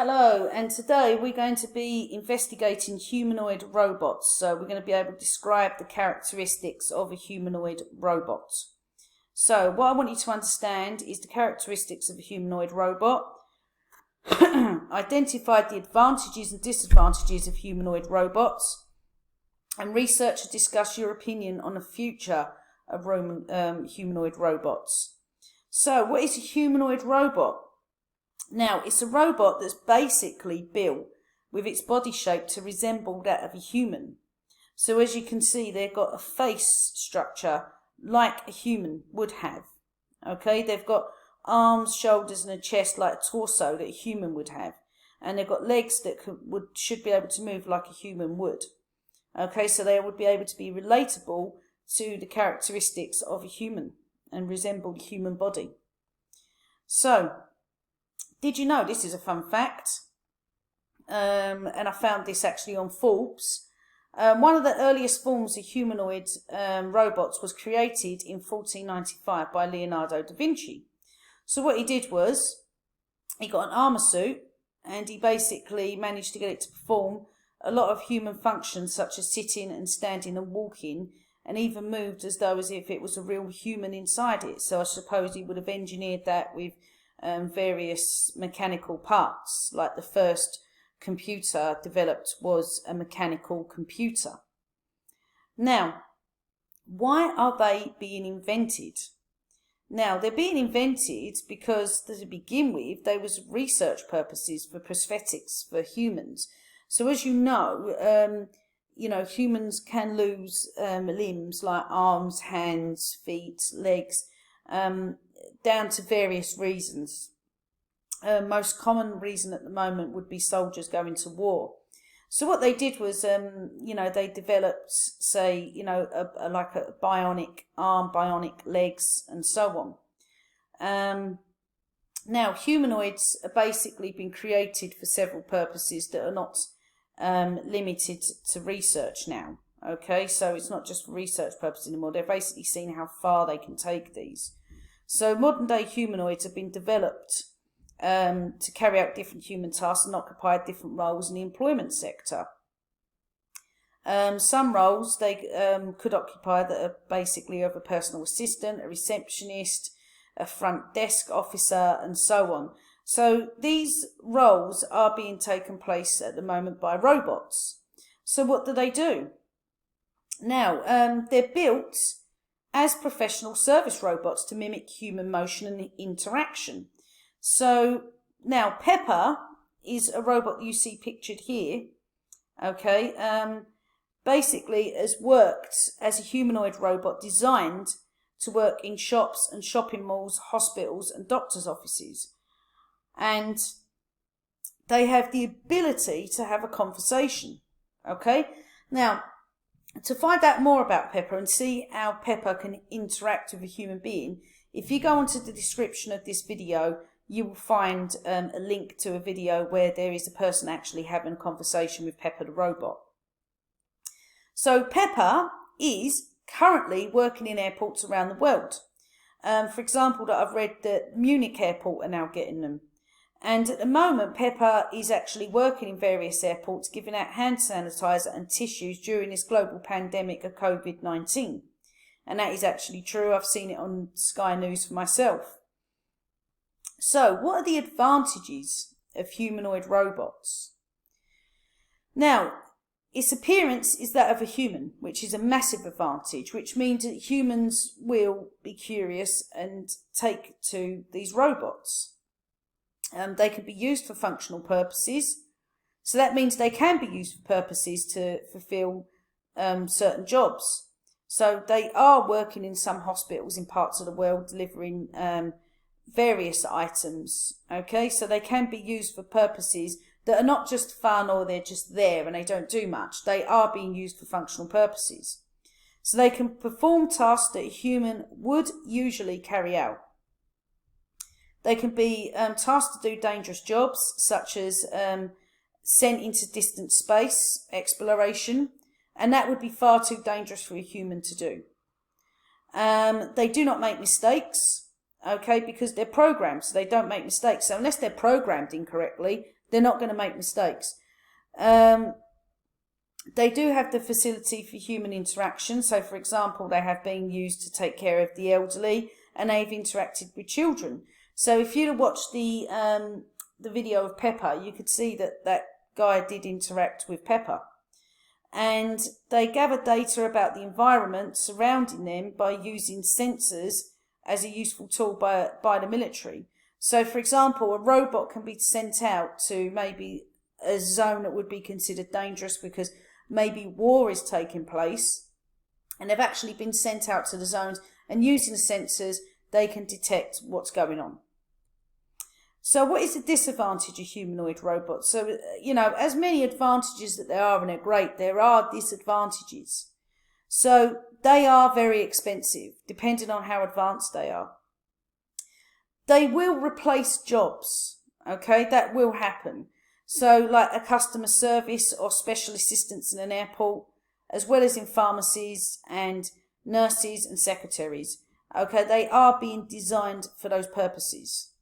Hello, and today we're going to be investigating humanoid robots. So we're going to be able to describe the characteristics of a humanoid robot. So what I want you to understand is the characteristics of a humanoid robot, identify the advantages and disadvantages of humanoid robots, and research and discuss your opinion on the future of humanoid robots. So what is a humanoid robot? Now, it's a robot that's basically built with its body shape to resemble that of a human. So as you can see, they've got a face structure like a human would have. Okay, they've got arms, shoulders and a chest like a torso that a human would have. And they've got legs that should be able to move like a human would. Okay, so they would be able to be relatable to the characteristics of a human and resemble the human body. So, did you know, this is a fun fact, and I found this actually on Forbes. One of the earliest forms of humanoid robots was created in 1495 by Leonardo da Vinci. So what he did was, he got an armour suit and he basically managed to get it to perform a lot of human functions such as sitting and standing and walking, and even moved as if it was a real human inside it. So I suppose he would have engineered that with various mechanical parts, like the first computer developed was a mechanical computer. Now, why are they being invented? Now, they're being invented because, to begin with, they was research purposes for prosthetics for humans. So as you know, humans can lose limbs like arms, hands, feet, legs, down to various reasons. Most common reason at the moment would be soldiers going to war. So what they did was, they developed, say, like a bionic arm, bionic legs, and so on. Now, humanoids are basically been created for several purposes that are not limited to research now. Okay, so it's not just for research purposes anymore. They're basically seeing how far they can take these. So modern day humanoids have been developed to carry out different human tasks and occupy different roles in the employment sector. Some roles they could occupy that are basically of a personal assistant, a receptionist, a front desk officer, and so on. So these roles are being taken place at the moment by robots. So what do? Now, they're built as professional service robots to mimic human motion and interaction. So now Pepper is a robot you see pictured here. Okay, basically has worked as a humanoid robot designed to work in shops and shopping malls, hospitals and doctors' offices. And they have the ability to have a conversation. Okay, now to find out more about Pepper and see how Pepper can interact with a human being, if you go onto the description of this video, you will find a link to a video where there is a person actually having a conversation with Pepper the robot. So Pepper is currently working in airports around the world. For example, that I've read that Munich airport are now getting them. And at the moment, Pepper is actually working in various airports, giving out hand sanitizer and tissues during this global pandemic of COVID-19. And that is actually true. I've seen it on Sky News for myself. So, what are the advantages of humanoid robots? Now, its appearance is that of a human, which is a massive advantage, which means that humans will be curious and take to these robots. They can be used for functional purposes. So that means they can be used for purposes to fulfill certain jobs. So they are working in some hospitals in parts of the world delivering various items. Okay, so they can be used for purposes that are not just fun or they're just there and they don't do much. They are being used for functional purposes. So they can perform tasks that a human would usually carry out. They can be tasked to do dangerous jobs, such as sent into distant space exploration, and that would be far too dangerous for a human to do. They do not make mistakes, okay, because they're programmed, so they don't make mistakes. So unless they're programmed incorrectly, They're not going to make mistakes. They do have the facility for human interaction. So, for example, they have been used to take care of the elderly, and they've interacted with children. So, if you'd have watched the video of Pepper, you could see that that guy did interact with Pepper. And they gather data about the environment surrounding them by using sensors as a useful tool by the military. So, for example, a robot can be sent out to maybe a zone that would be considered dangerous because maybe war is taking place, and they've actually been sent out to the zones, and using the sensors, they can detect what's going on. So what is the disadvantage of humanoid robots? So, you know, as many advantages that there are, and they're great, there are disadvantages. So they are very expensive, depending on how advanced they are. They will replace jobs, okay? That will happen. So like a customer service or special assistants in an airport, as well as in pharmacies and nurses and secretaries. Okay, they are being designed for those purposes.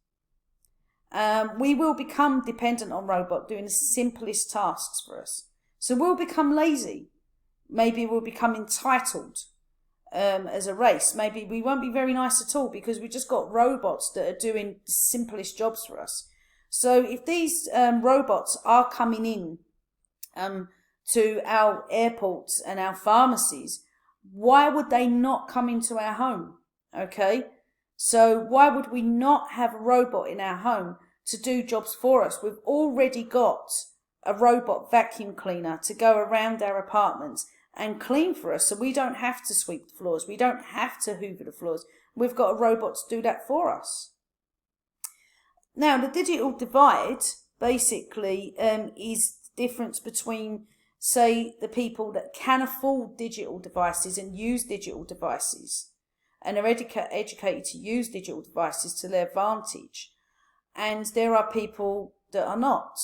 We will become dependent on robots doing the simplest tasks for us. So we'll become lazy. Maybe we'll become entitled as a race. Maybe we won't be very nice at all because we just got robots that are doing the simplest jobs for us. So if these robots are coming in to our airports and our pharmacies, why would they not come into our home? Okay, so why would we not have a robot in our home to do jobs for us? We've already got a robot vacuum cleaner to go around our apartments and clean for us, so we don't have to sweep the floors, we don't have to hoover the floors. We've got a robot to do that for us. Now, the digital divide basically is the difference between, say, the people that can afford digital devices and use digital devices and are educated to use digital devices to their advantage. And there are people that are not.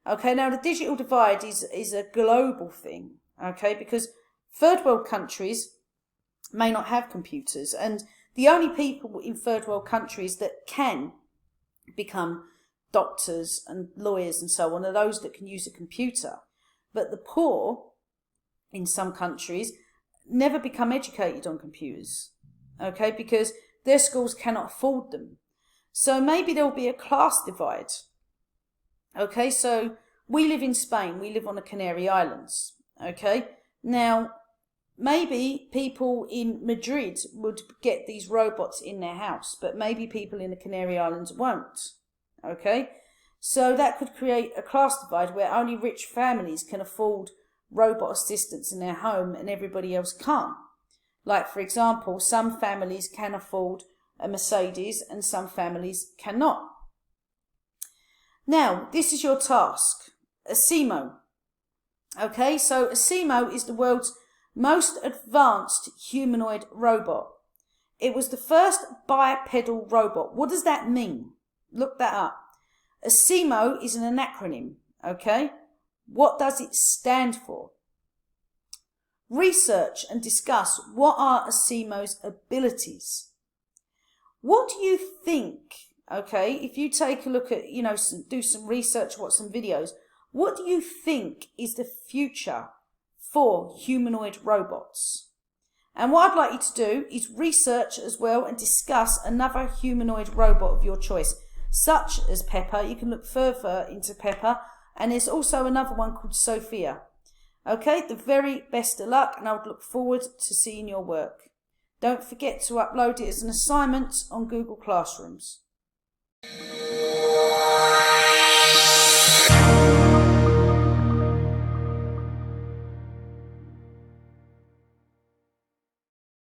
Okay, now the digital divide is a global thing, okay, because third world countries may not have computers, and the only people in third world countries that can become doctors and lawyers and so on are those that can use a computer. But the poor in some countries never become educated on computers, okay, because their schools cannot afford them. So maybe there will be a class divide. Okay, so we live in Spain, we live on the Canary Islands, okay. Now, maybe people in Madrid would get these robots in their house, but maybe people in the Canary Islands won't, okay? So that could create a class divide where only rich families can afford robot assistants in their home and everybody else can't. Like, for example, some families can afford a Mercedes and some families cannot. Now, this is your task, ASIMO. Okay, so ASIMO is the world's most advanced humanoid robot. It was the first bipedal robot. What does that mean? Look that up. ASIMO is an acronym, okay? What does it stand for? Research and discuss what are ASIMO's abilities. What do you think, okay, if you take a look at, you know, do some research, watch some videos, what do you think is the future for humanoid robots? And what I'd like you to do is research as well and discuss another humanoid robot of your choice, such as Pepper. You can look further into Pepper, and there's also another one called Sophia. Okay, the very best of luck, and I would look forward to seeing your work. Don't forget to upload it as an assignment on Google Classrooms.